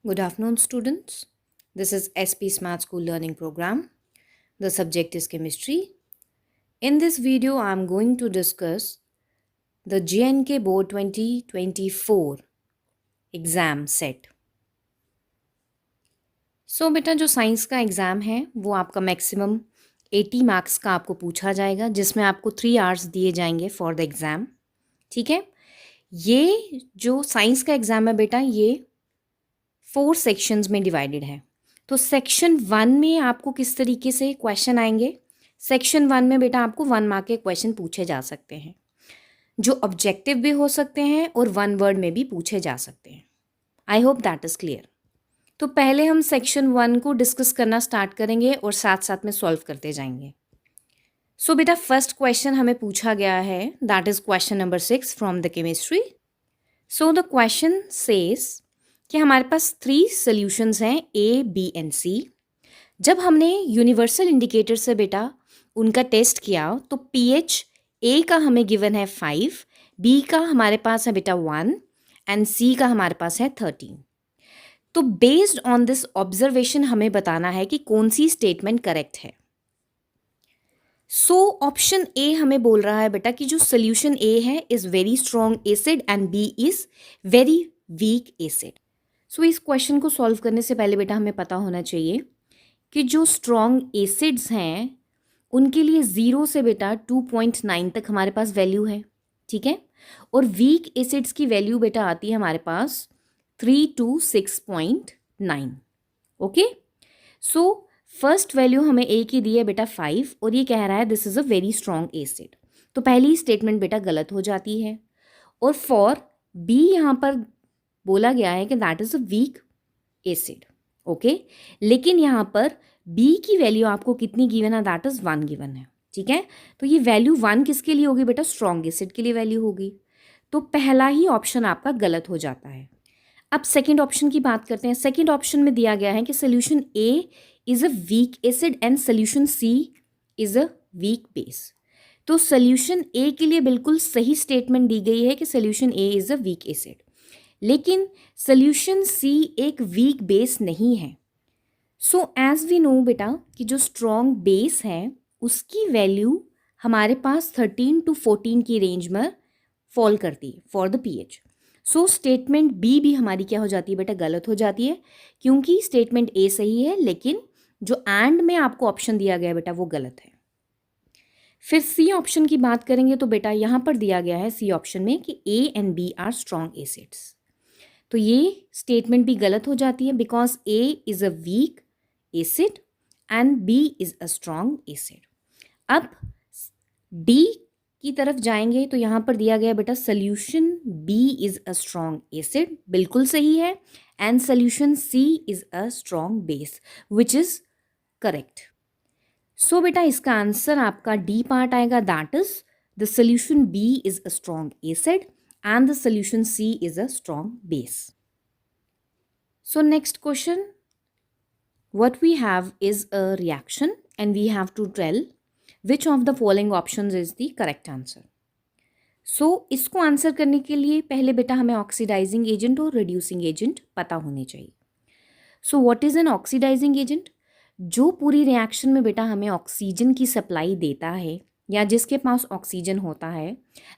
Good afternoon, students. This is SP Smart School Learning Program. The subject is chemistry. In this video, I am going to discuss the JNK Board 2024 exam set. बेटा जो science का exam है वो आपका maximum 80 marks का आपको पूछा जाएगा, जिसमें आपको 3 आवर्स दिए जाएंगे फॉर द एग्ज़ाम। ठीक है, ये जो साइंस का एग्ज़ाम है बेटा, ये 4 सेक्शंस में डिवाइडेड है। तो सेक्शन 1 में आपको किस तरीके से क्वेश्चन आएंगे? सेक्शन 1 में बेटा आपको 1 मार्क के क्वेश्चन पूछे जा सकते हैं, जो ऑब्जेक्टिव भी हो सकते हैं और 1 वर्ड में भी पूछे जा सकते हैं। आई होप दैट इज़ क्लियर। तो पहले हम सेक्शन 1 को डिस्कस करना स्टार्ट करेंगे और साथ साथ में सॉल्व करते जाएंगे। बेटा फर्स्ट क्वेश्चन हमें पूछा गया है, that is question number 6 from the chemistry. The question says कि हमारे पास 3 सॉल्यूशंस हैं A, B एंड C। जब हमने यूनिवर्सल इंडिकेटर से बेटा उनका टेस्ट किया तो pH A का हमें गिवन है 5, B का हमारे पास है बेटा 1 एंड C का हमारे पास है 13। तो बेस्ड ऑन दिस ऑब्जर्वेशन हमें बताना है कि कौन सी स्टेटमेंट करेक्ट है। ऑप्शन ए हमें बोल रहा है बेटा कि जो सोल्यूशन ए है is very strong acid and B is very weak acid. इस क्वेश्चन को सॉल्व करने से पहले बेटा हमें पता होना चाहिए कि जो स्ट्रॉन्ग एसिड्स हैं उनके लिए 0 से बेटा 2.9 तक हमारे पास वैल्यू है। ठीक है, और वीक एसिड्स की वैल्यू बेटा आती है हमारे पास 3 to 6.9। ओके, फर्स्ट वैल्यू हमें ए की दी है बेटा 5 और ये कह रहा है this is a very strong acid. तो पहली स्टेटमेंट बेटा गलत हो जाती है। और फॉर बी यहाँ पर बोला गया है कि that is a weak acid. Okay, लेकिन यहाँ पर बी की वैल्यू आपको कितनी गिवन है? दैट इज़ 1 गिवन है। ठीक है, तो ये वैल्यू 1 किसके लिए होगी बेटा? स्ट्रॉन्ग एसिड के लिए वैल्यू होगी। तो पहला ही ऑप्शन आपका गलत हो जाता है। अब सेकेंड ऑप्शन की बात करते हैं। सेकेंड ऑप्शन में दिया गया है कि solution A is a weak acid and solution C is a weak base. तो सोल्यूशन ए के लिए बिल्कुल सही स्टेटमेंट दी गई है कि solution A is a weak acid, लेकिन सोल्यूशन सी एक वीक बेस नहीं है। एज वी नो बेटा कि जो स्ट्रॉन्ग बेस है उसकी वैल्यू हमारे पास 13 to 14 की रेंज में फॉल करती है for the pH. Statement B भी हमारी क्या हो जाती है बेटा? गलत हो जाती है, क्योंकि स्टेटमेंट ए सही है लेकिन जो एंड में आपको ऑप्शन दिया गया बेटा वो गलत है। फिर सी ऑप्शन की बात करेंगे तो बेटा यहाँ पर दिया गया है सी ऑप्शन में कि A and B are strong acids. तो ये स्टेटमेंट भी गलत हो जाती है because A is a weak acid and B is a strong acid. अब डी की तरफ जाएंगे तो यहाँ पर दिया गया बेटा solution B is a strong acid, बिल्कुल सही है, and solution C is a strong base which is correct. बेटा इसका आंसर आपका डी पार्ट आएगा, that is the solution B is a strong acid and the solution C is a strong base. Next question, what we have is a reaction and we have to tell which of the following options is the correct answer. इसको answer करने के लिए पहले बेटा हमें oxidising agent और reducing agent पता होने चाहिए। What is an oxidising agent? जो पूरी रिएक्शन में बेटा हमें ऑक्सीजन की सप्लाई देता है या जिसके पास ऑक्सीजन होता है,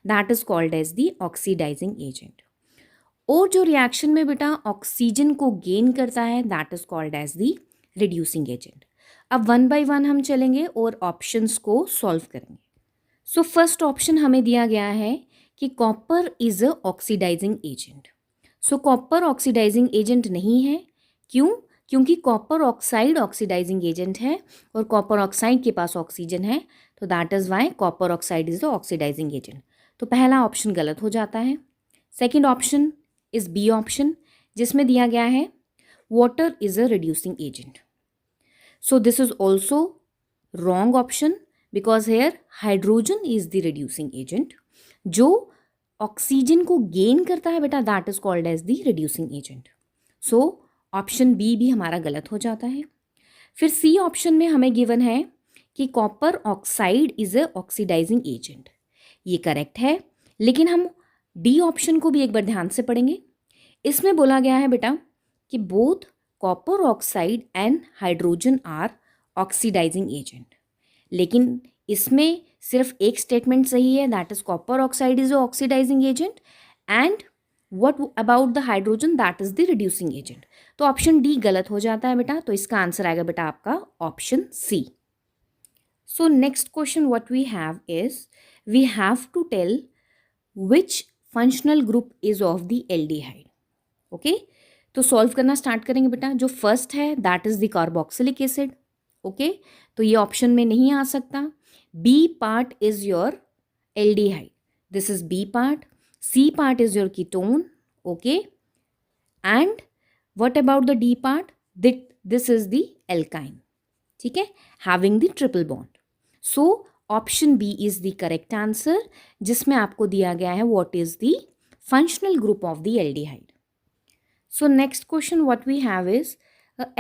that is called as the oxidising agent. और जो रिएक्शन में बेटा ऑक्सीजन को गेन करता है, that is called as the reducing agent. अब 1 by 1 हम चलेंगे और ऑप्शंस को सॉल्व करेंगे। फर्स्ट ऑप्शन हमें दिया गया है कि copper is a oxidising agent. Copper oxidising agent नहीं है। क्यों? क्योंकि कॉपर ऑक्साइड ऑक्सीडाइजिंग एजेंट है और कॉपर ऑक्साइड के पास ऑक्सीजन है, तो that is why copper oxide is the oxidising agent. तो पहला ऑप्शन गलत हो जाता है। Second option is B option, जिसमें दिया गया है water is a reducing agent. This is also wrong option because here hydrogen is the reducing agent. जो ऑक्सीजन को गेन करता है बेटा, that is called as the reducing agent. Option B भी हमारा गलत हो जाता है। फिर सी ऑप्शन में हमें गिवन है कि copper oxide is a oxidising agent, ये करेक्ट है, लेकिन हम डी ऑप्शन को भी एक बार ध्यान से पढ़ेंगे। इसमें बोला गया है बेटा कि both copper oxide and hydrogen are oxidising agent, लेकिन इसमें सिर्फ एक स्टेटमेंट सही है, that is copper oxide is oxidising agent and what about the hydrogen, that is the reducing agent. तो ऑप्शन डी गलत हो जाता है बेटा, तो इसका आंसर आएगा बेटा आपका option C. So next question what we have is we have to tell which functional group is of the aldehyde. Okay, तो सॉल्व करना स्टार्ट करेंगे बेटा। जो फर्स्ट है that is the carboxylic acid. Okay, तो ये ऑप्शन में नहीं आ सकता। B part is your aldehyde, this is B part. C part is your ketone. Okay, and what about the D part, this is the alkyne, ठीक है, having the triple bond. So option B is the correct answer, जिसमें आपको दिया गया है what is the functional group of the aldehyde. So next question what we have is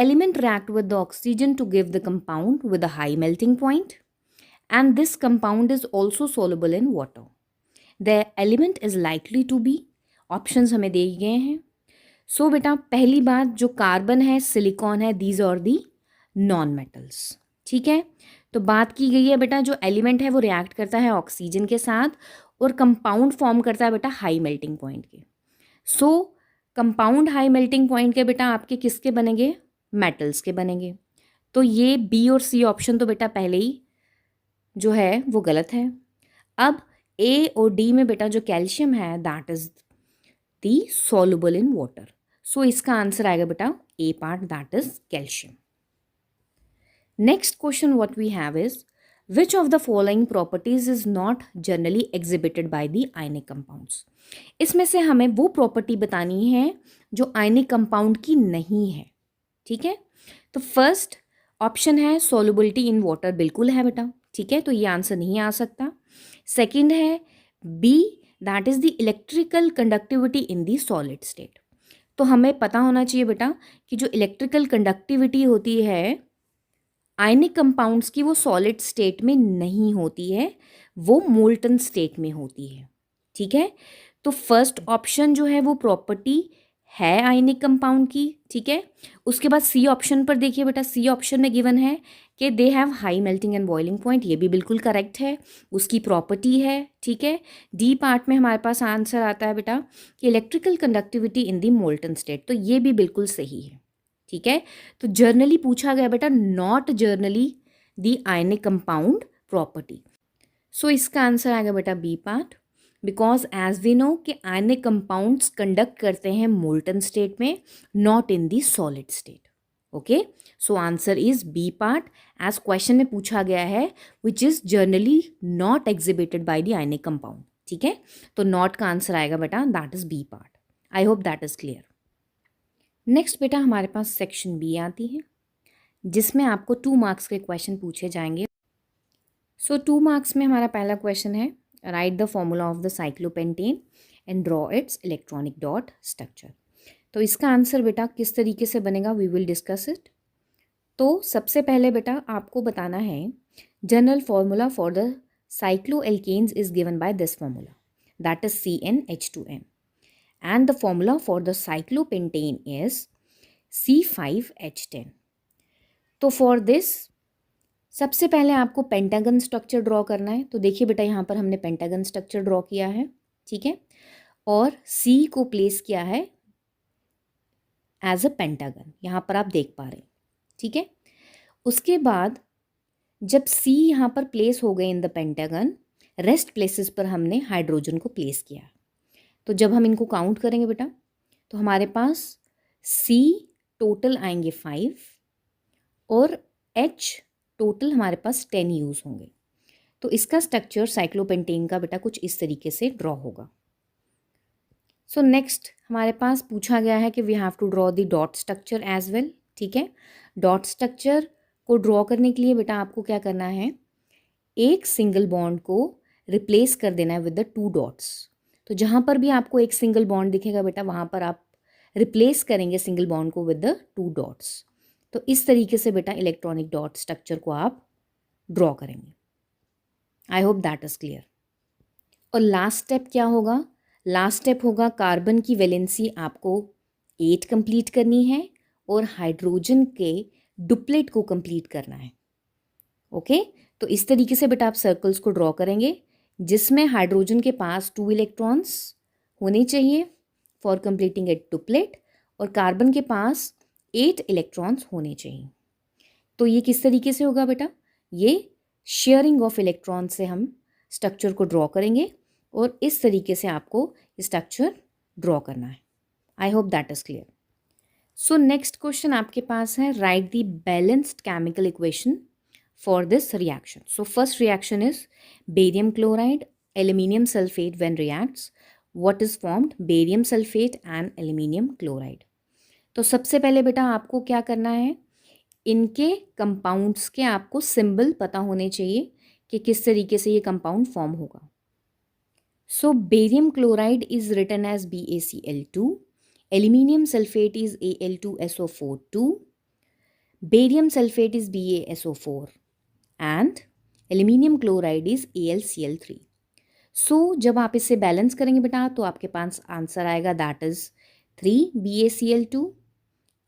element react with the oxygen to give the compound with a high melting point, and this compound is also soluble in water. The element is likely to be, options हमें दिए गए हैं। सो बेटा पहली बात, जो carbon है, silicon है, these are the non metals, ठीक है। तो बात की गई है बेटा जो एलिमेंट है वो रिएक्ट करता है ऑक्सीजन के साथ और कंपाउंड फॉर्म करता है बेटा हाई मेल्टिंग पॉइंट के। सो कंपाउंड हाई मेल्टिंग पॉइंट के बेटा आपके किसके बनेंगे, मेटल्स के बनेंगे। तो ये बी और सी ऑप्शन तो बेटा पहले ही जो है वो गलत है। अब ए और डी में बेटा जो कैल्शियम है that is the soluble in water. So इसका आंसर आएगा बेटा A part, that is calcium. Next question what we have is which of the following properties is not generally exhibited by the ionic compounds। इसमें से हमें वो property बतानी है जो आयनिक कंपाउंड की नहीं है, ठीक है। तो फर्स्ट ऑप्शन है सोलुबिलिटी इन वाटर, बिल्कुल है बेटा, ठीक है, तो ये आंसर नहीं आ सकता। सेकंड है B, that is the electrical conductivity in the solid state. तो हमें पता होना चाहिए बेटा कि जो इलेक्ट्रिकल कंडक्टिविटी होती है आयनिक कंपाउंड्स की वो सॉलिड स्टेट में नहीं होती है, वो मोल्टन स्टेट में होती है, ठीक है। तो फर्स्ट ऑप्शन जो है वो प्रॉपर्टी है आयनिक कंपाउंड की, ठीक है। उसके बाद सी ऑप्शन पर देखिए बेटा, सी ऑप्शन में गिवन है कि they have high melting and boiling point, ये भी बिल्कुल करेक्ट है, उसकी प्रॉपर्टी है, ठीक है। डी पार्ट में हमारे पास आंसर आता है बेटा कि इलेक्ट्रिकल कंडक्टिविटी इन दी मोल्टन स्टेट, तो ये भी बिल्कुल सही है, ठीक है। तो जर्नली पूछा गया बेटा, not generally the ionic compound property. So इसका आंसर आएगा बेटा B part, because as we know कि आयनिक कंपाउंड्स कंडक्ट करते हैं मोल्टन स्टेट में, not in the solid state. Okay, so answer is B part, as question में पूछा गया है which is generally not exhibited by the ionic compound, ठीक है। तो नॉट का आंसर आएगा बेटा, that is B part. I hope that is clear. Next बेटा हमारे पास सेक्शन बी आती है, जिसमें आपको 2 मार्क्स के क्वेश्चन पूछे जाएंगे। सो 2 मार्क्स में हमारा पहला क्वेश्चन है right the formula of the cyclopentane and draw it's electronic dot structure. तो इसका आंसर बेटा किस तरीके से बनेगा, वी विल डिस्कस इट। तो सबसे पहले बेटा आपको बताना है general formula for the cycloalkenes is given by this formula, that is CnH2n, and the formula for the cyclopentane is C5H10। तो फॉर दिस सबसे पहले आपको पेंटागन स्ट्रक्चर ड्रॉ करना है। तो देखिए बेटा यहाँ पर हमने पेंटागन स्ट्रक्चर ड्रॉ किया है, ठीक है, और C को प्लेस किया है एज अ पेंटागन, यहाँ पर आप देख पा रहे हैं, ठीक है। उसके बाद जब C यहाँ पर प्लेस हो गए in the pentagon, rest places पर हमने हाइड्रोजन को प्लेस किया। तो जब हम इनको काउंट करेंगे बेटा तो हमारे पास C टोटल आएंगे 5 और H टोटल हमारे पास 10 यूज़ होंगे। तो इसका स्ट्रक्चर साइक्लोपेंटेन का बेटा कुछ इस तरीके से ड्रॉ होगा। सो नेक्स्ट हमारे पास पूछा गया है कि we have to draw the dot structure as well, ठीक है। डॉट स्ट्रक्चर को ड्रॉ करने के लिए बेटा आपको क्या करना है, एक सिंगल बॉन्ड को रिप्लेस कर देना है विद द 2 डॉट्स। तो जहाँ पर भी आपको एक सिंगल बॉन्ड दिखेगा बेटा वहाँ पर आप रिप्लेस करेंगे सिंगल बॉन्ड को विद द 2 डॉट्स। तो इस तरीके से बेटा इलेक्ट्रॉनिक डॉट स्ट्रक्चर को आप ड्रॉ करेंगे। आई होप दैट इज क्लियर। और लास्ट स्टेप क्या होगा, लास्ट स्टेप होगा कार्बन की वैलेंसी आपको 8 कंप्लीट करनी है और हाइड्रोजन के डुप्लेट को कंप्लीट करना है। ओके, तो इस तरीके से बेटा आप सर्कल्स को ड्रॉ करेंगे जिसमें हाइड्रोजन के पास 2 इलेक्ट्रॉन्स होने चाहिए फॉर कंप्लीटिंग ए डुप्लेट और कार्बन के पास 8 इलेक्ट्रॉन्स होने चाहिए। तो ये किस तरीके से होगा बेटा, ये शेयरिंग ऑफ इलेक्ट्रॉन से हम स्ट्रक्चर को ड्रॉ करेंगे और इस तरीके से आपको स्ट्रक्चर ड्रॉ करना है। आई hope that is clear. So next question आपके पास है, right the balanced chemical equation for this reaction. So first reaction is barium chloride, aluminium sulfate when reacts. What is formed? Barium sulfate and aluminium chloride. तो सबसे पहले बेटा आपको क्या करना है, इनके कंपाउंड्स के आपको सिंबल पता होने चाहिए कि किस तरीके से ये कंपाउंड फॉर्म होगा। So barium chloride is written as BaCl2, aluminium sulfate is Al2SO4 2, barium sulfate is BaSO4 and aluminium chloride is AlCl3. सो जब आप इसे बैलेंस करेंगे बेटा तो आपके पास आंसर आएगा that is 3 BaCl2,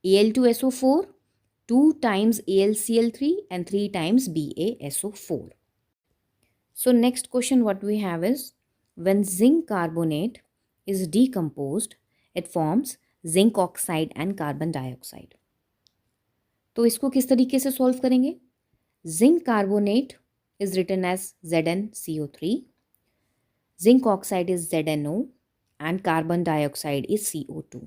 Al2SO4, 2 times AlCl3 and 3 times BaSO4. So next question what we have is, when zinc carbonate is decomposed it forms zinc oxide and carbon dioxide. तो इसको किस तरीके से सॉल्व करेंगे? Zinc carbonate is written as ZnCO3, zinc oxide is ZnO and carbon dioxide is CO2.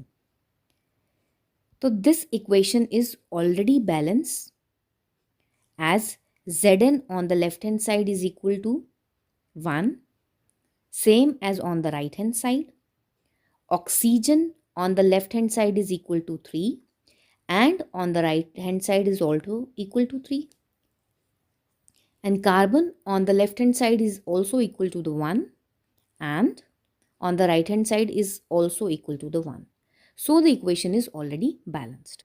So this equation is already balanced as Zn on the left hand side is equal to 1, same as on the right hand side. Oxygen on the left hand side is equal to 3 and on the right hand side is also equal to 3. And carbon on the left hand side is also equal to the 1 and on the right hand side is also equal to the 1. So the equation is already balanced.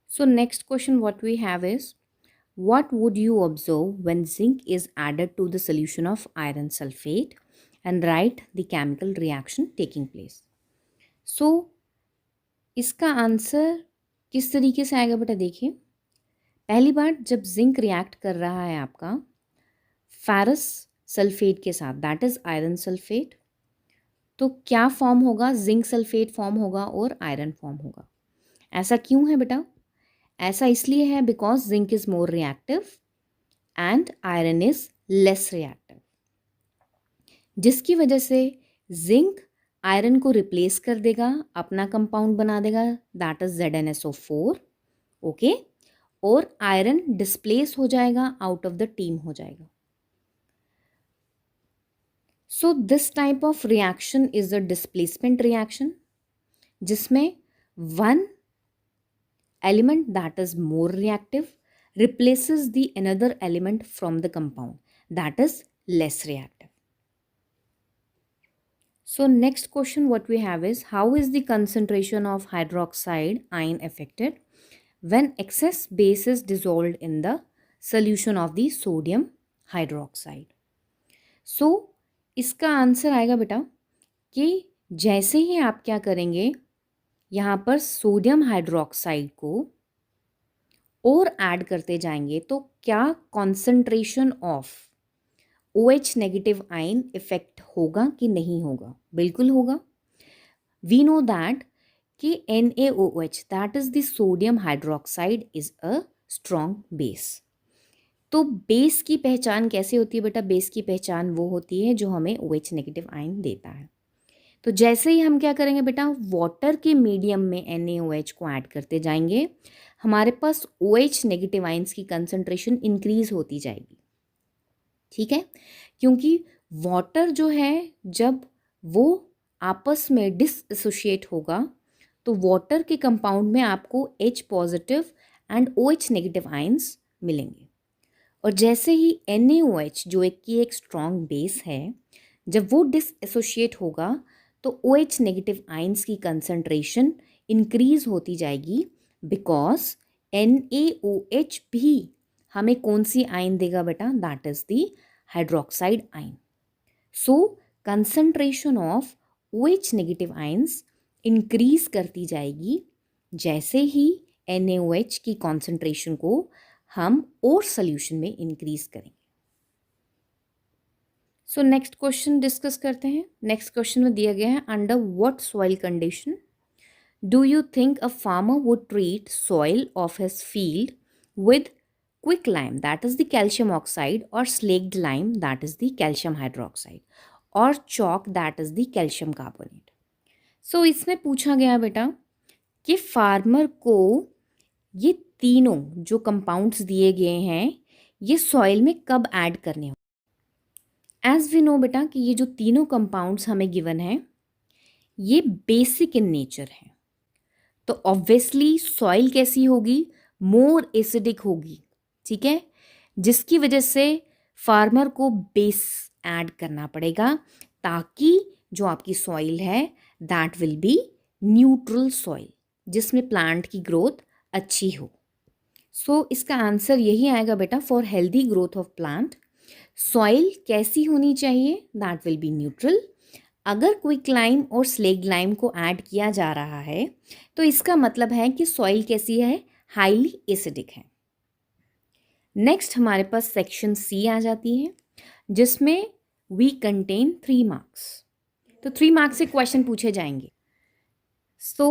So next question what we have is, what would you observe when zinc is added to the solution of iron sulfate, and write the chemical reaction taking place. So इसका answer किस तरीके से आएगा बेटा, देखिए पहली बार जब zinc react कर रहा है आपका फेरस सल्फेट के साथ दैट इज आयरन सल्फेट, तो क्या फॉर्म होगा, जिंक सल्फेट फॉर्म होगा और आयरन फॉर्म होगा। ऐसा क्यों है बेटा? ऐसा इसलिए है because zinc is more reactive and iron is less reactive, जिसकी वजह से जिंक आयरन को रिप्लेस कर देगा, अपना कंपाउंड बना देगा दैट इज ZnSO4, ओके, और आयरन डिस्प्लेस हो जाएगा, आउट ऑफ द टीम हो जाएगा। So this type of reaction is a displacement reaction, जिसमें one element that is more reactive replaces the another element from the compound that is less reactive. So next question what we have is, how is the concentration of hydroxide ion affected when excess base is dissolved in the solution of the sodium hydroxide? So इसका answer आएगा बेटा कि जैसे ही आप क्या करेंगे, यहाँ पर सोडियम हाइड्रोक्साइड को और ऐड करते जाएंगे तो क्या concentration of OH negative ion effect होगा कि नहीं होगा? बिल्कुल होगा. वी नो दैट कि NaOH that is the sodium hydroxide is a strong base. तो बेस की पहचान कैसे होती है बेटा? बेस की पहचान वो होती है जो हमें OH नेगेटिव आयन देता है. तो जैसे ही हम क्या करेंगे बेटा, वाटर के मीडियम में NaOH को ऐड करते जाएंगे, हमारे पास OH नेगेटिव आयंस की कंसंट्रेशन इंक्रीज होती जाएगी. ठीक है, क्योंकि वाटर जो है जब वो आपस में डिसएसोशिएट होगा तो वाटर के कंपाउंड में आपको H positive and OH negative ions मिलेंगे. और जैसे ही NaOH जो एक स्ट्रॉन्ग बेस है, जब वो डिसएसोशिएट होगा तो OH नेगेटिव आयंस की कंसंट्रेशन इंक्रीज होती जाएगी, बिकॉज NaOH भी हमें कौन सी आयन देगा बेटा? That is the hydroxide ion. So concentration of OH negative ions increase करती जाएगी जैसे ही NaOH की कॉन्सेंट्रेशन को हम और सोल्यूशन में इंक्रीज करेंगे। सो नेक्स्ट क्वेश्चन डिस्कस करते हैं। नेक्स्ट क्वेश्चन में दिया गया है, under what soil condition do you think a farmer would treat soil of his field with quicklime that is the calcium oxide or slaked lime that is the calcium hydroxide or chalk that is the calcium carbonate। सो इसमें पूछा गया बेटा कि farmer को ये तीनों जो compounds दिए गए हैं ये सॉइल में कब ऐड करने हो। एज वी नो बेटा कि ये जो तीनों कंपाउंड्स हमें गिवन है ये बेसिक इन नेचर है, तो ऑब्वियसली सॉइल कैसी होगी, मोर एसिडिक होगी, ठीक है, जिसकी वजह से फार्मर को बेस ऐड करना पड़ेगा ताकि जो आपकी सॉइल है that will be neutral soil जिसमें प्लांट की ग्रोथ अच्छी हो। सो इसका आंसर यही आएगा बेटा, for healthy growth of plant soil कैसी होनी चाहिए, दैट विल बी न्यूट्रल। अगर क्विकलाइम और स्लेक्ड लाइम को ऐड किया जा रहा है तो इसका मतलब है कि सॉइल कैसी है, हाईली एसिडिक है। नेक्स्ट हमारे पास सेक्शन सी आ जाती है जिसमें वी कंटेन 3 मार्क्स, तो 3 मार्क्स से क्वेश्चन पूछे जाएंगे। So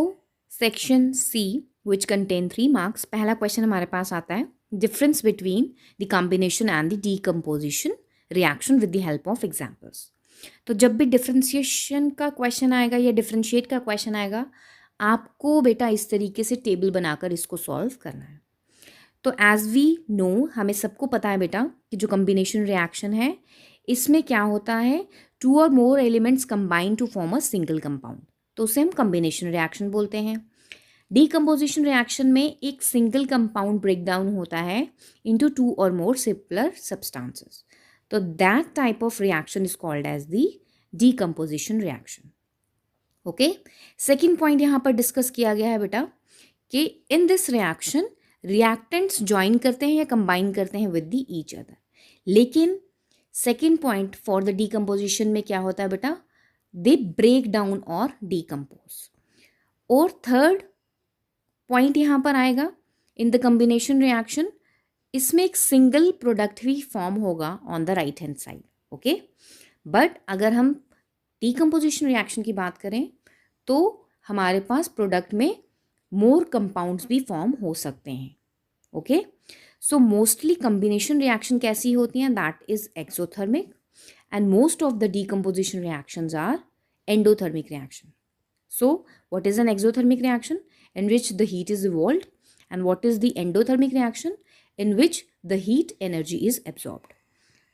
section C which contain 3 marks, पहला क्वेश्चन हमारे पास आता है, difference between the combination and the decomposition reaction with the help of examples. तो जब भी डिफ्रेंशिएशन का क्वेश्चन आएगा या डिफ्रेंशिएट का क्वेश्चन आएगा आपको बेटा इस तरीके से टेबल बनाकर इसको सॉल्व करना है। तो एज वी नो, हमें सबको पता है बेटा कि जो कॉम्बिनेशन रिएक्शन है इसमें क्या होता है, 2 और more elements combine to form a single compound, तो उसे हम कॉम्बिनेशन रिएक्शन बोलते हैं। डीकम्पोजिशन रिएक्शन में एक सिंगल कंपाउंड ब्रेक डाउन होता है इनटू 2 और मोर सिमिलर सब्सटेंसेस, तो that type of reaction is called as the decomposition reaction. Okay, second point यहाँ पर डिस्कस किया गया है बेटा कि in this reaction reactants join करते हैं या कंबाइन करते हैं विद द ईच अदर, लेकिन second point for the decomposition में क्या होता है बेटा, दे ब्रेक डाउन और डीकम्पोज। और थर्ड पॉइंट यहाँ पर आएगा इन द कॉम्बिनेशन रिएक्शन, इसमें एक सिंगल प्रोडक्ट भी फॉर्म होगा on the right hand side. Okay, but अगर हम डीकम्पोजिशन रिएक्शन की बात करें तो हमारे पास प्रोडक्ट में मोर कंपाउंड्स भी फॉर्म हो सकते हैं। Okay, so mostly combination reaction कैसी होती हैं, that is exothermic and most of the decomposition reactions are endothermic reaction. So what is an exothermic reaction, in which the heat is evolved, and what is the endothermic reaction, in which the heat energy is absorbed।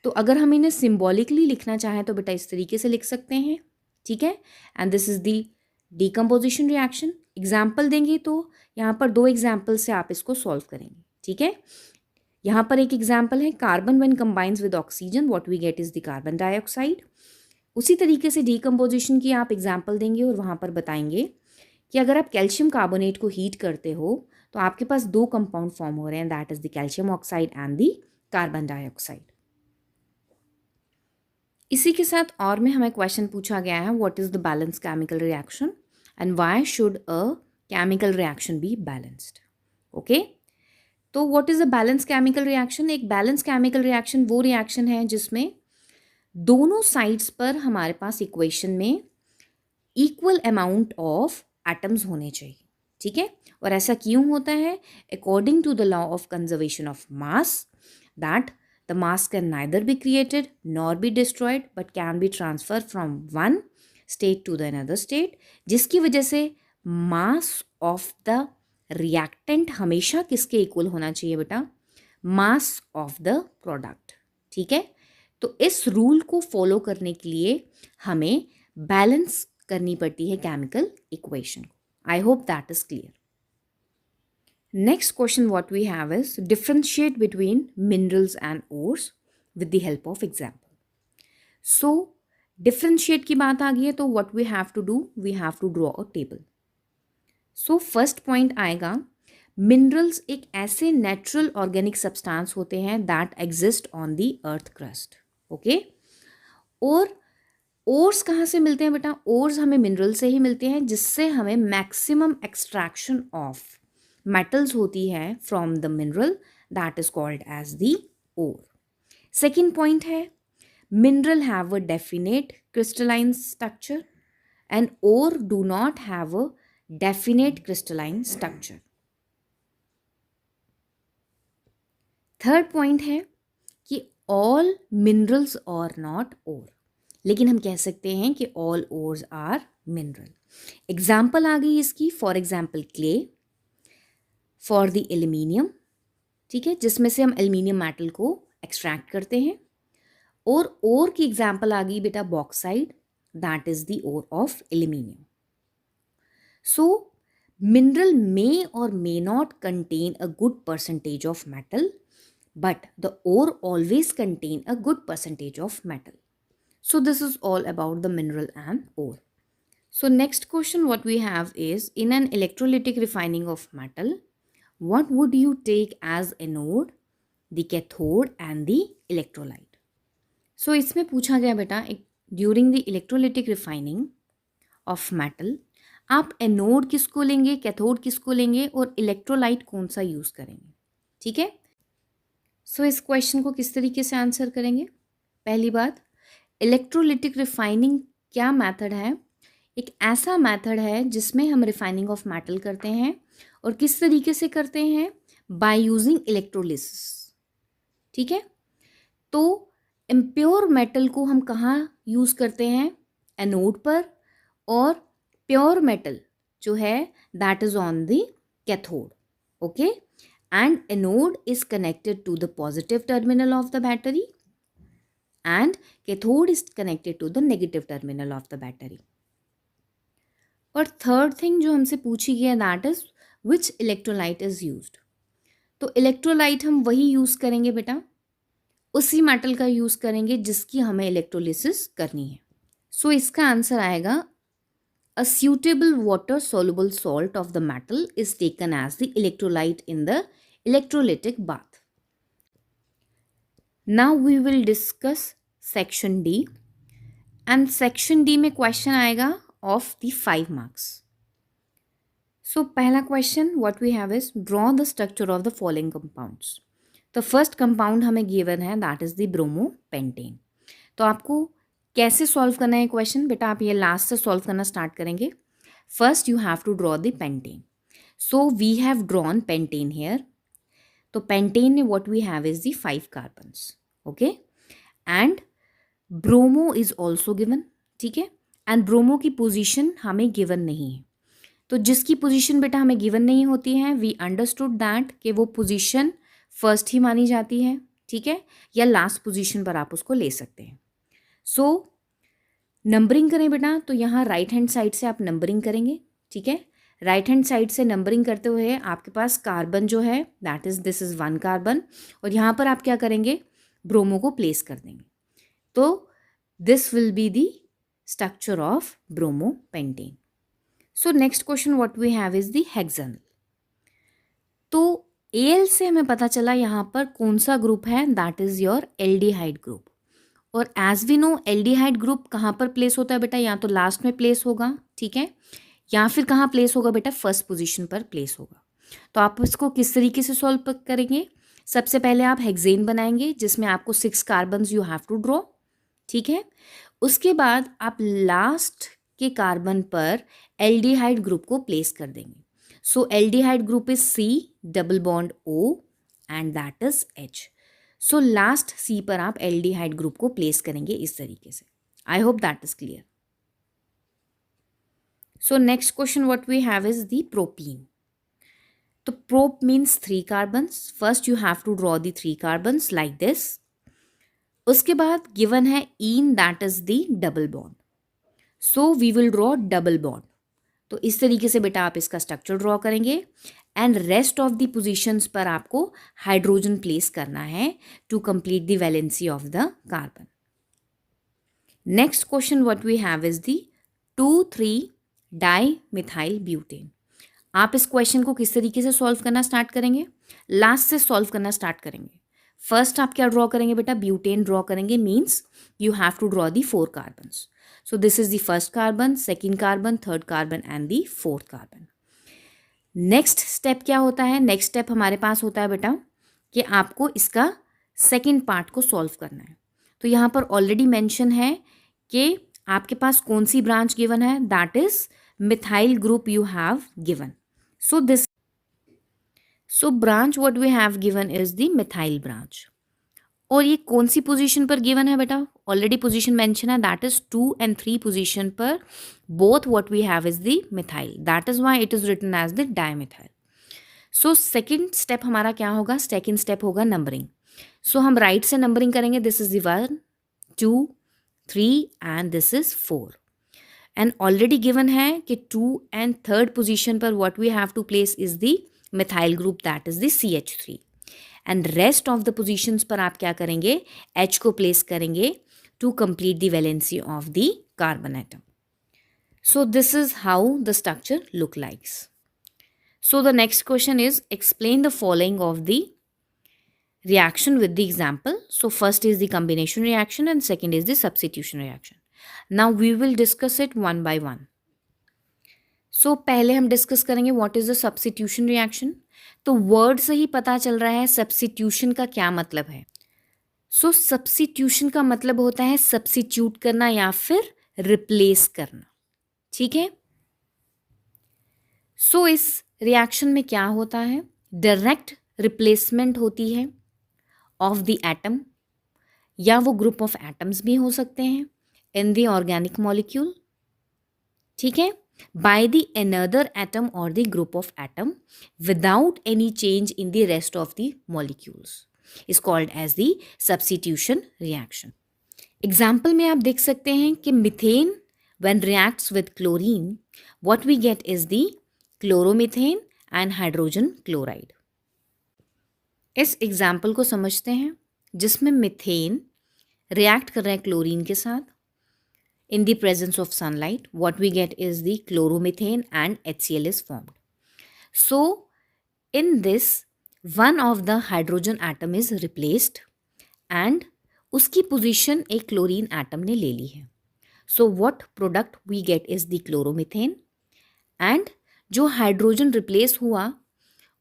तो अगर हम इन्हें symbolically लिखना चाहें तो बेटा इस तरीके से लिख सकते हैं, ठीक है, and this is the decomposition reaction. Example देंगे तो यहाँ पर 2 एग्जाम्पल से आप इसको सॉल्व करेंगे, ठीक है। यहाँ पर एक एग्जाम्पल है, carbon when combines with oxygen what we get is the carbon dioxide. उसी तरीके से डीकम्पोजिशन की आप एग्जाम्पल देंगे और वहाँ पर बताएंगे कि अगर आप कैल्शियम कार्बोनेट को हीट करते हो तो आपके पास 2 कंपाउंड फॉर्म हो रहे हैं, that is the calcium oxide and the carbon dioxide. इसी के साथ और में हमें क्वेश्चन पूछा गया है, what is the balance chemical reaction and why should a chemical reaction be balanced. Okay, तो what is a balance chemical reaction, एक बैलेंस केमिकल रिएक्शन वो रिएक्शन है जिसमें दोनों साइड्स पर हमारे पास इक्वेशन में इक्वल अमाउंट ऑफ एटम्स होने चाहिए, ठीक है। और ऐसा क्यों होता है, according to the law of conservation of mass, that the mass can neither be created nor be destroyed but can be transfer from one state to the another state, जिसकी वजह से मास ऑफ द रिएक्टेंट हमेशा किसके equal होना चाहिए बेटा, mass of the product, ठीक है। तो इस रूल को फॉलो करने के लिए हमें बैलेंस करनी पड़ती है केमिकल इक्वेशन को। I hope that is clear. Next question what we have is differentiate between minerals and ores with the help of example. So differentiate की बात आ गई है तो what we have to do, we have to draw a table. So first point आएगा, minerals एक ऐसे natural organic substance होते हैं that exist on the earth crust. Okay, और ओर्स कहाँ से मिलते हैं बेटा? ओर्स हमें मिनरल से ही मिलते हैं, जिससे हमें मैक्सिमम एक्सट्रैक्शन ऑफ मेटल्स होती है from the mineral, that is called as the ore. Second point है, mineral have a definite crystalline structure and ore do not have a definite crystalline structure. Third point है कि all minerals are not ore, लेकिन हम कह सकते हैं कि all ores are mineral. Example आ गई इसकी, for example clay, for the aluminium, ठीक है, जिसमें से हम एल्यूमिनियम मेटल को एक्सट्रैक्ट करते हैं. और ओर की एग्जाम्पल आ गई बेटा bauxite, that is the ore of aluminium. So mineral may or may not contain a good percentage of metal, but the ore always contain a good percentage of metal. So this is all about the mineral and ore. So next question what we have is, in an electrolytic refining of metal, what would you take as anode, the cathode and the electrolyte? So इसमें पूछा गया बेटा, during the electrolytic refining of metal आप anode किसको लेंगे, cathode किसको लेंगे और इलेक्ट्रोलाइट कौन सा यूज़ करेंगे, ठीक है. सो इस क्वेश्चन को किस तरीके से आंसर करेंगे? पहली बात, इलेक्ट्रोलिटिक रिफाइनिंग क्या मेथड है? एक ऐसा मेथड है जिसमें हम रिफाइनिंग ऑफ मेटल करते हैं. और किस तरीके से करते हैं? बाय यूजिंग इलेक्ट्रोलिसिस, ठीक है. तो इम्प्योर मेटल को हम कहाँ यूज़ करते हैं? एनोड पर. और प्योर मेटल जो है that is on the cathode, okay. And anode is connected to the positive terminal of the battery and cathode is connected to the negative terminal of the battery. और third thing जो हमसे पूछी गई है that is which electrolyte is used. तो electrolyte हम वही use करेंगे बेटा, उसी मेटल का यूज़ करेंगे जिसकी हमें इलेक्ट्रोलिसिस करनी है. सो इसका आंसर आएगा, a suitable water soluble salt of the metal is taken as the electrolyte in the electrolytic bath. Now we will discuss section D, and section D में क्वेश्चन आएगा of the 5 marks. So पहला question what we have is, draw the structure of the following compounds. तो first compound हमें given है that is the bromopentane. तो आपको कैसे solve करना है क्वेश्चन बेटा? आप ये लास्ट से सॉल्व करना स्टार्ट करेंगे. First you have to draw the pentane. So we have drawn pentane here. तो पेंटेन में what we have is the 5 carbons, okay. And bromo is also given, ठीक है. एंड ब्रोमो की position हमें given नहीं है. तो जिसकी पोजीशन बेटा हमें गिवन नहीं होती है, वी अंडरस्टूड दैट कि वो पोजीशन फर्स्ट ही मानी जाती है, ठीक है, या लास्ट पोजीशन पर आप उसको ले सकते हैं. सो नंबरिंग करें बेटा, तो यहाँ राइट हैंड साइड से आप नंबरिंग करेंगे, ठीक है. राइट हैंड साइड से नंबरिंग करते हुए आपके पास कार्बन जो है that is this is 1 carbon, और यहाँ पर आप क्या करेंगे? ब्रोमो को प्लेस कर देंगे. तो this will be the structure of bromopentane. So next question what we have is the hexanal. तो एल से हमें पता चला यहाँ पर कौन सा ग्रुप है, that is your aldehyde group. और as we know aldehyde group कहाँ पर प्लेस होता है बेटा? या तो लास्ट में प्लेस होगा, ठीक है, या फिर कहाँ प्लेस होगा बेटा? फर्स्ट पोजीशन पर प्लेस होगा. तो आप इसको किस तरीके से सॉल्व करेंगे? सबसे पहले आप हेक्सेन बनाएंगे जिसमें आपको 6 carbons you have to draw, ठीक है. उसके बाद आप लास्ट के कार्बन पर एल्डिहाइड ग्रुप को प्लेस कर देंगे. So aldehyde group is C double bond O and that is H. So last C पर आप एल्डिहाइड ग्रुप को प्लेस करेंगे इस तरीके से. I hope that is clear. So next question what we have is the propene. तो prop means 3 carbons. First you have to draw the 3 carbons like this. उसके बाद गिवन है ene that is the double bond. So we will draw double bond. तो इस तरीके से बेटा आप इसका स्ट्रक्चर ड्रॉ करेंगे and rest of the positions पर आपको हाइड्रोजन प्लेस करना है to complete the valency of the carbon. Next question what we have is the 2,3 dimethyl butane. आप इस क्वेश्चन को किस तरीके से सॉल्व करना स्टार्ट करेंगे? लास्ट से सॉल्व करना स्टार्ट करेंगे. फर्स्ट आप क्या ड्रॉ करेंगे बेटा? ब्यूटेन ड्रॉ करेंगे, means you have to draw the 4 carbons. So this is the first carbon, second carbon, third carbon and the fourth carbon. Next step क्या होता है? नेक्स्ट स्टेप हमारे पास होता है बेटा कि आपको इसका सेकंड पार्ट को सॉल्व करना है. तो यहाँ पर ऑलरेडी मेंशन है कि आपके पास कौन सी ब्रांच गिवन है, that is methyl group you have given. So branch what we have given is the methyl branch. और ये कौन सी पोजीशन पर गिवन है बेटा? ऑलरेडी पोजीशन मेंशन है, दैट इज 2 and 3 पोजीशन पर both what we have is the methyl, that is why it is written as the dimethyl. So second step हमारा क्या होगा? सेकेंड स्टेप होगा नंबरिंग. सो हम right से numbering करेंगे. This is the 1 2 3 and this is 4. And already given है कि 2 and 3rd position पर what we have to place is the methyl group, that is the CH3. And rest of the positions पर आप क्या करेंगे? H को place करेंगे to complete the valency of the carbon atom. So this is how the structure look likes. So the next question is explain the following of the reaction with the example. So first is the combination reaction and second is the substitution reaction. Now we will discuss it one by one. So पहले हम discuss करेंगे what is the substitution reaction. तो word से ही पता चल रहा है substitution का क्या मतलब है. सो सब्स्टिट्यूशन का मतलब होता है सब्स्टिट्यूट करना या फिर रिप्लेस करना. ठीक है. सो इस रिएक्शन में क्या होता है? डायरेक्ट रिप्लेसमेंट होती है ऑफ द एटम, या वो ग्रुप ऑफ एटम्स भी हो सकते हैं इन द ऑर्गेनिक मॉलिक्यूल. ठीक है. by the another atom or the group of atom without any change in the rest of the molecules is called as the substitution reaction. Example में आप देख सकते हैं कि methane when reacts with chlorine, what we get is the chloromethane and hydrogen chloride. इस example को समझते हैं जिसमें मिथेन रिएक्ट कर रहा है क्लोरीन के साथ. In the presence of sunlight, what we get is the chloromethane and HCl is formed. So, in this, one of the hydrogen atom is replaced and उसकी position एक chlorine atom ने ले ली है. So, what product we get is the chloromethane and जो hydrogen replace हुआ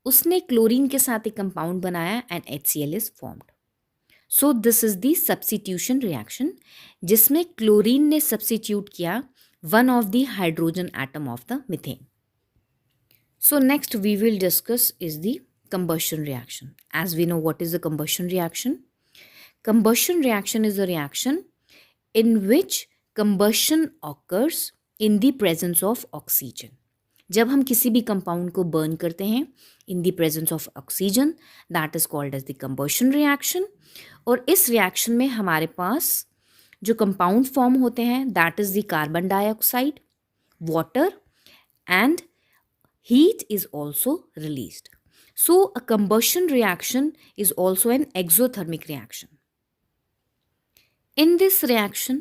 उसने chlorine के साथ एक compound बनाया and HCl is formed. So this is the substitution reaction जिसमें क्लोरीन ने सब्स्टिट्यूट किया one of the hydrogen atom of the methane. So next we will discuss is the combustion reaction. As we know, what is the combustion reaction? Combustion reaction is a reaction in which combustion occurs in the presence of oxygen. जब हम किसी भी compound को burn करते हैं in the presence of oxygen, that is called as the combustion reaction. और इस reaction में हमारे पास जो कंपाउंड फॉर्म होते हैं that is the carbon dioxide, water and heat is also released. So a combustion reaction is also an exothermic reaction. In this reaction,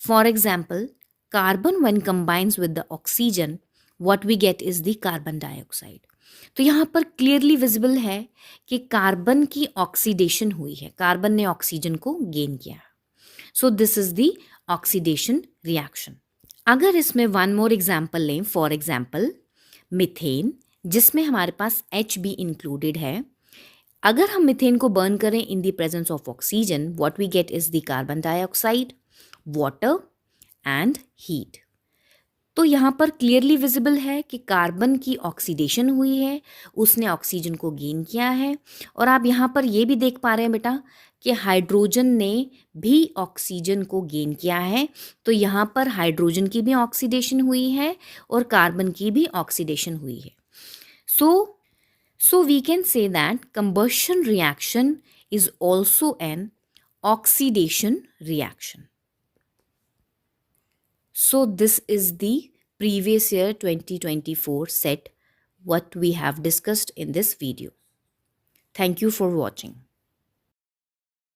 for example, carbon when combines with the oxygen, what we get is the carbon dioxide. तो यहाँ पर clearly visible है कि carbon की oxidation हुई है, carbon ने oxygen को गेन किया. सो this is the oxidation reaction. अगर इसमें वन मोर एग्जाम्पल लें, फॉर एग्जाम्पल मिथेन, जिसमें हमारे पास H भी इंक्लूडेड है. अगर हम मिथेन को बर्न करें in the presence of oxygen, what we get is the carbon dioxide, water and heat. तो यहाँ पर क्लियरली विजिबल है कि कार्बन की ऑक्सीडेशन हुई है, उसने ऑक्सीजन को गेन किया है. और आप यहाँ पर ये भी देख पा रहे हैं बेटा कि हाइड्रोजन ने भी ऑक्सीजन को गेन किया है. तो यहाँ पर हाइड्रोजन की भी ऑक्सीडेशन हुई है और कार्बन की भी ऑक्सीडेशन हुई है. So we can say that combustion reaction is also an oxidation reaction. So this is the previous year 2024 set what we have discussed in this video. Thank you for watching.